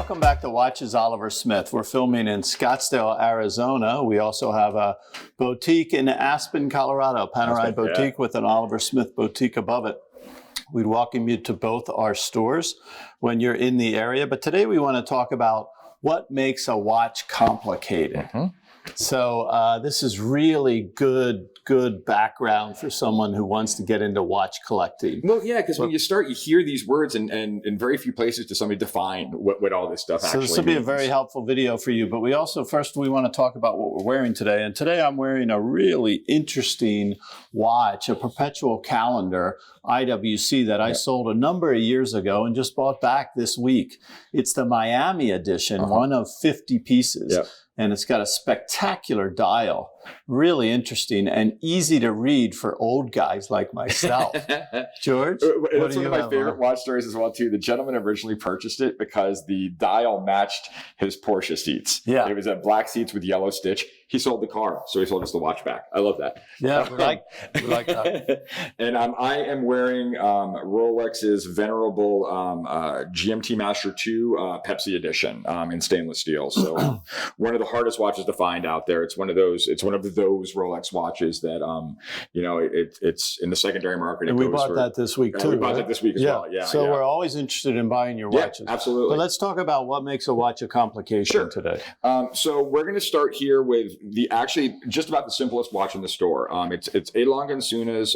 Welcome back to Watches Oliver Smith. We're filming in Scottsdale, Arizona. We also have a boutique in Aspen, Colorado, Panerai Boutique with an Oliver Smith boutique above it. We'd welcome you to both our stores when you're in the area. But today we want to talk about what makes a watch complicated. So this is really good background for someone who wants to get into watch collecting. Well, yeah, because when you start, you hear these words and in very few places does somebody define what all this stuff actually means. So this will be a very helpful video for you. But we also, first, we want to talk about what we're wearing today. And today I'm wearing a really interesting watch, a Perpetual calendar, IWC, that I sold a number of years ago and just bought back this week. It's the Miami edition, one of 50 pieces. And it's got a spectacular dial, really interesting and easy to read for old guys like myself. George? That's one of my favorite watch stories as well, too. The gentleman originally purchased it because the dial matched his Porsche seats. Yeah. It was at black seats with yellow stitch. He sold the car, so he sold us the watch back. I love that. Yeah, we like that. And I am wearing Rolex's venerable GMT Master 2 Pepsi edition in stainless steel. So one of the hardest watches to find out there. It's one of those Rolex watches that it's in the secondary market. And we bought that this week too. We bought that this week as well. Yeah. So we're always interested in buying your watches. Absolutely. But let's talk about what makes a watch a complication today. So we're going to start here with just about the simplest watch in the store. It's A. Lange & Söhne's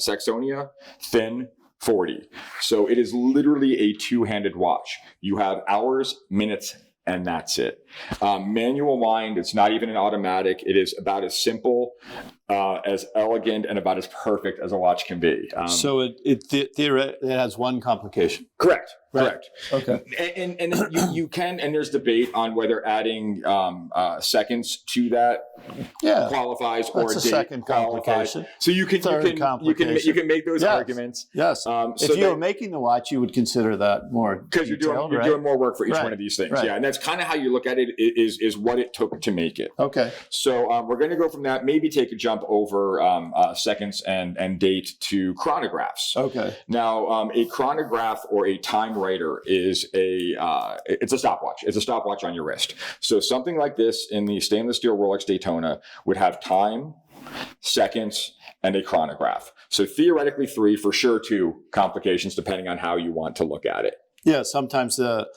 Saxonia Thin 40. So it is literally a two-handed watch. You have hours, minutes, and that's it. Manual wind, it's not even an automatic. It is about as simple, as elegant, and about as perfect as a watch can be. So it has one complication. Correct. Right. Correct. Okay. And you can, and there's debate on whether adding seconds to that qualifies or a second complication. So you can make those arguments. Yes. If you were making the watch, you would consider that more because you're doing more work for each one of these things. Right. Yeah, and that's kind of how you look at it. Is what it took to make it. Okay. So we're going to go from that. Maybe take a jump over seconds and date to chronographs. Okay. Now, a chronograph or a time writer is it's a stopwatch. It's a stopwatch on your wrist. So something like this in the stainless steel Rolex Daytona would have time, seconds, and a chronograph. So theoretically 3, for sure 2 complications depending on how you want to look at it. Yeah, sometimes the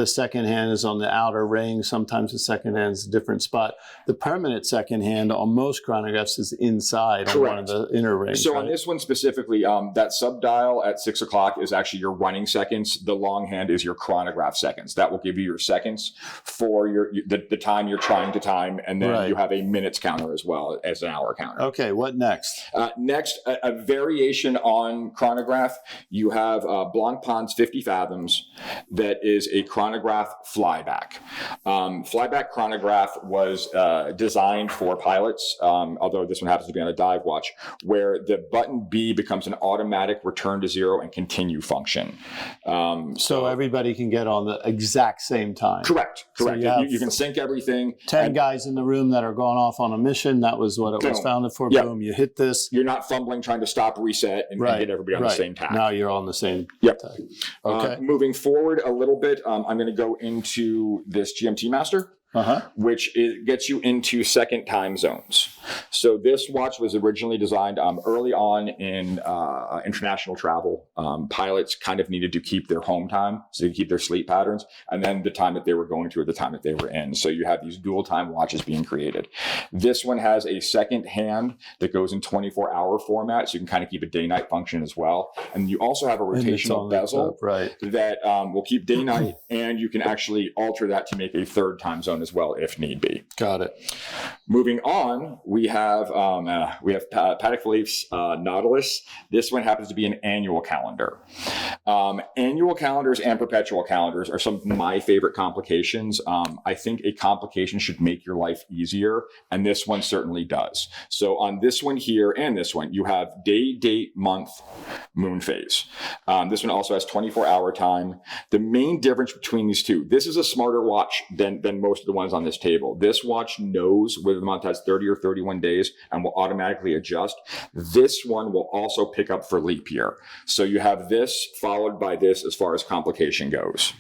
second hand is on the outer ring. Sometimes the second hand is a different spot. The permanent second hand on most chronographs is inside on one of the inner rings. So on this one specifically, that subdial at 6 o'clock is actually your running seconds. The long hand is your chronograph seconds. That will give you your seconds for the time you're trying to time, and then you have a minutes counter as well as an hour counter. Okay, what next? Next, a variation on chronograph. You have Blancpain's 50 Fathoms. That is a chronograph flyback. Flyback chronograph was designed for pilots, although this one happens to be on a dive watch, where the button B becomes an automatic return to zero and continue function. So everybody can get on the exact same time. Correct. So you can sync everything. 10 guys in the room that are going off on a mission. That was what it was founded for. Yep. Boom, you hit this. You're not fumbling trying to stop, reset, and get everybody on the same tack. Now you're on the same tack. Okay. Moving forward a little bit, I'm going to go into this GMT Master, which gets you into second time zones. So this watch was originally designed early on in international travel. Pilots kind of needed to keep their home time, so they could keep their sleep patterns, and then the time that they were going to or the time that they were in. So you have these dual time watches being created. This one has a second hand that goes in 24-hour format, so you can kind of keep a day-night function as well. And you also have a rotational bezel that will keep day-night, and you can actually alter that to make a third time zone as well if need be. Got it. Moving on, we have Patek Philippe's Nautilus. This one happens to be an annual calendar. Annual calendars and perpetual calendars are some of my favorite complications. I think a complication should make your life easier, and this one certainly does. So on this one here and this one, you have day, date, month, moon phase. This one also has 24-hour time. The main difference between these two, this is a smarter watch than most of the ones on this table. This watch knows whether the month has 30 or 31 days and will automatically adjust. This one will also pick up for leap year. So you have this followed by this as far as complication goes.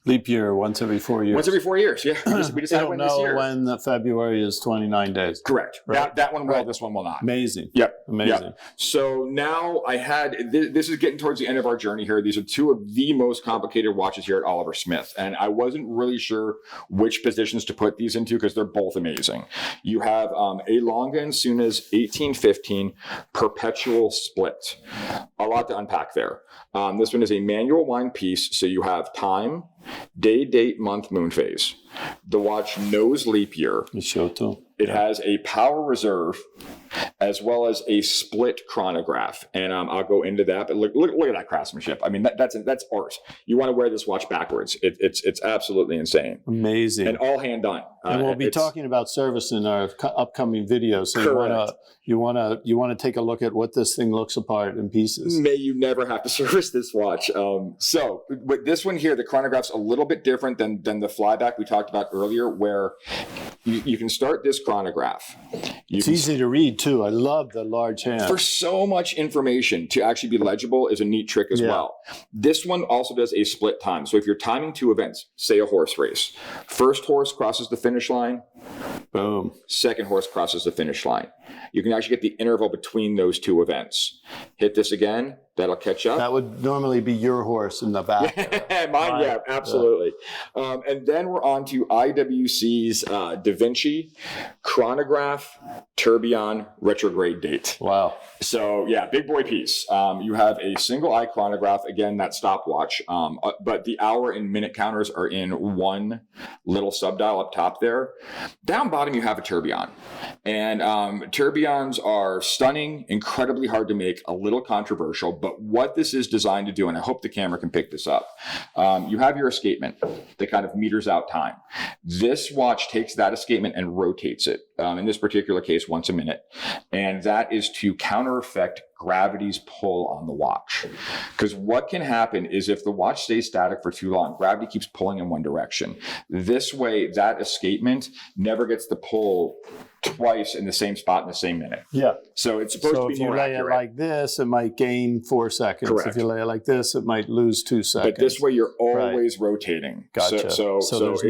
Leap year once every 4 years. Once every 4 years, yeah. We just had It'll one this know year. when the February is 29 days. Correct. Right. That one will, Right. this one will not. Amazing. Yep. Amazing. Yep. So now I had, this is getting towards the end of our journey here. These are two of the most complicated watches here at Oliver Smith. And I wasn't really sure which positions to put these into because they're both amazing. You have a Lange and Sohne's 1815 Perpetual split. A lot to unpack there. This one is a manual wind piece. So you have time, day, date, month, moon phase. The watch knows leap year. It has a power reserve as well as a split chronograph. And I'll go into that. But look at that craftsmanship. I mean, that's art. You want to wear this watch backwards. It's absolutely insane. Amazing. And all hand done. And we'll be talking about service in our upcoming video. So you want to take a look at what this thing looks apart in pieces. May you never have to service this watch. So with this one here, the chronograph's a little bit different than the Flyback we talked about earlier, where you can start this chronograph. It's easy to read too. I love the large hand. For so much information to actually be legible is a neat trick as well. This one also does a split time. So if you're timing two events, say a horse race, first horse crosses the finish line, boom. Second horse crosses the finish line. You can actually get the interval between those two events. Hit this again. That'll catch up. That would normally be your horse in the back. Mine, yeah, absolutely. And then we're on to IWC's DaVinci, Chronograph, Tourbillon, retrograde date. Wow. So yeah, big boy piece. You have a single eye chronograph, again, that stopwatch, but the hour and minute counters are in one little subdial up top there. Down bottom, you have a tourbillon. And tourbillons are stunning, incredibly hard to make, a little controversial, but what this is designed to do, and I hope the camera can pick this up, you have your escapement that kind of meters out time. This watch takes that escapement and rotates it, in this particular case, once a minute. And that is to counter effect gravity's pull on the watch. Because what can happen is if the watch stays static for too long, gravity keeps pulling in one direction. This way, that escapement never gets the pull twice in the same spot in the same minute. Yeah. So it's supposed to be more accurate. If you lay it like this, it might gain 4 seconds. Correct. If you lay it like this, it might lose 2 seconds. But this way, you're always rotating. Gotcha. So there's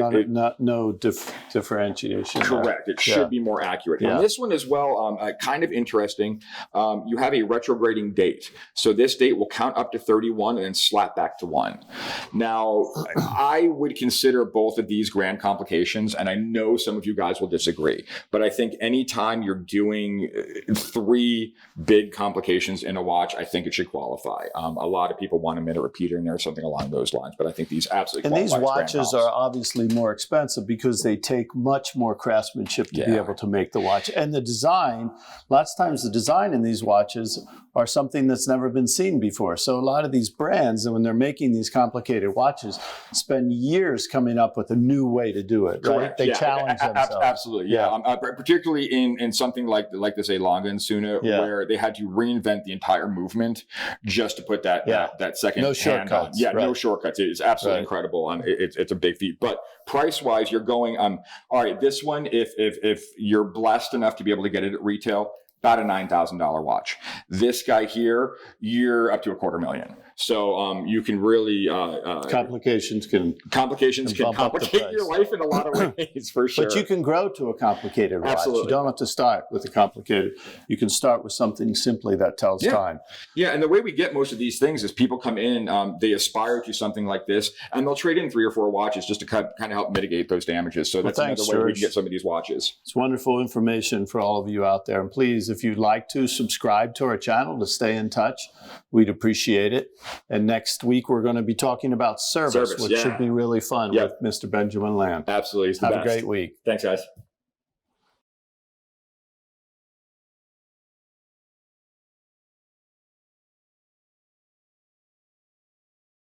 no differentiation. Correct. It should be more accurate. And this one as well, kind of interesting. You have a retrograding date. So this date will count up to 31 and then slap back to 1. Now, I would consider both of these grand complications, and I know some of you guys will disagree, but I think anytime you're doing 3 big complications in a watch, I think it should qualify. A lot of people want a minute repeater in there or something along those lines, but I think these absolutely qualify. And these watches are obviously more expensive because they take much more craftsmanship to be able to make the watch. And the design, lots of times the design in these watches are something that's never been seen before. So a lot of these brands, and when they're making these complicated watches, spend years coming up with a new way to do it. Right? Correct. They challenge themselves. Absolutely, yeah. Particularly in something like this, a Lange and Sohne, where they had to reinvent the entire movement just to put that second no hand on. shortcuts. Yeah, no shortcuts. It's absolutely incredible. It's a big feat. But price-wise, you're going, all right, this one, if you're blessed enough to be able to get it at retail, about a $9,000 watch. This guy here, you're up to $250,000. So you can really complications can complicate your life in a lot of ways, for sure. But you can grow to a complicated watch. Absolutely. You don't have to start with a complicated. You can start with something simply that tells time. Yeah, and the way we get most of these things is people come in, they aspire to something like this, and they'll trade in 3 or 4 watches just to kind of help mitigate those damages. So that's another way we can get some of these watches. It's wonderful information for all of you out there. And please, if you'd like to, subscribe to our channel to stay in touch. We'd appreciate it. And next week, we're going to be talking about service which should be really fun with Mr. Benjamin Lange. Absolutely. Have a great week. Thanks, guys.